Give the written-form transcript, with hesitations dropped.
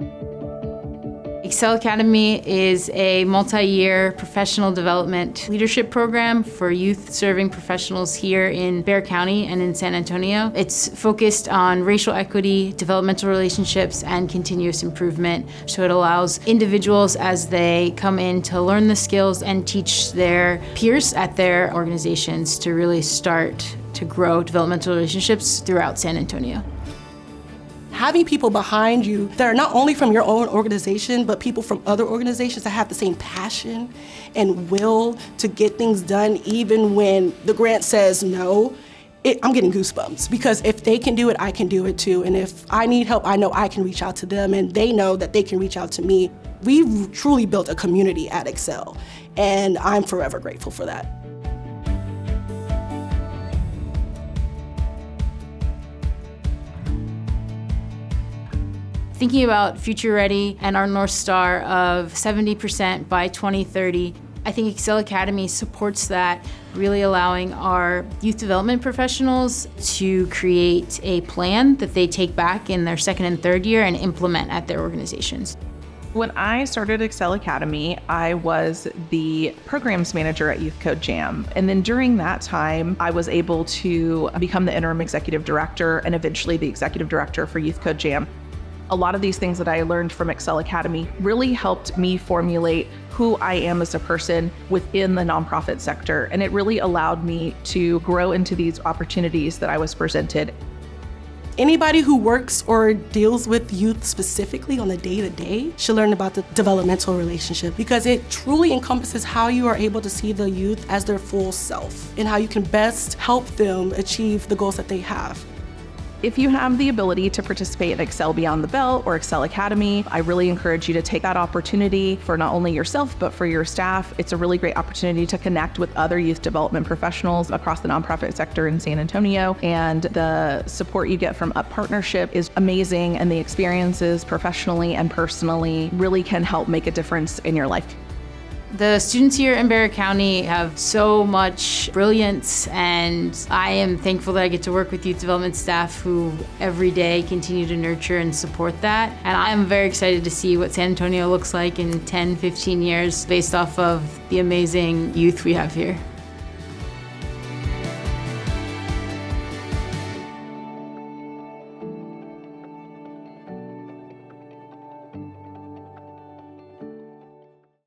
Excel Academy is a multi-year professional development leadership program for youth-serving professionals here in Bexar County and in San Antonio. It's focused on racial equity, developmental relationships, and continuous improvement. So it allows individuals as they come in to learn the skills and teach their peers at their organizations to really start to grow developmental relationships throughout San Antonio. Having people behind you that are not only from your own organization, but people from other organizations that have the same passion and will to get things done, even when the grant says no, I'm getting goosebumps, because if they can do it, I can do it too. And if I need help, I know I can reach out to them, and they know that they can reach out to me. We've truly built a community at Excel, and I'm forever grateful for that. Thinking about Future Ready and our North Star of 70% by 2030, I think Excel Academy supports that, really allowing our youth development professionals to create a plan that they take back in their second and third year and implement at their organizations. When I started Excel Academy, I was the programs manager at Youth Code Jam. And then during that time, I was able to become the interim executive director and eventually the executive director for Youth Code Jam. A lot of these things that I learned from Excel Academy really helped me formulate who I am as a person within the nonprofit sector. And it really allowed me to grow into these opportunities that I was presented. Anybody who works or deals with youth specifically on the day-to-day should learn about the developmental relationship, because it truly encompasses how you are able to see the youth as their full self and how you can best help them achieve the goals that they have. If you have the ability to participate in Excel Beyond the Belt or Excel Academy, I really encourage you to take that opportunity for not only yourself, but for your staff. It's a really great opportunity to connect with other youth development professionals across the nonprofit sector in San Antonio. And the support you get from Up Partnership is amazing, and the experiences professionally and personally really can help make a difference in your life. The students here in Bexar County have so much brilliance, and I am thankful that I get to work with youth development staff who every day continue to nurture and support that. And I am very excited to see what San Antonio looks like in 10, 15 years based off of the amazing youth we have here.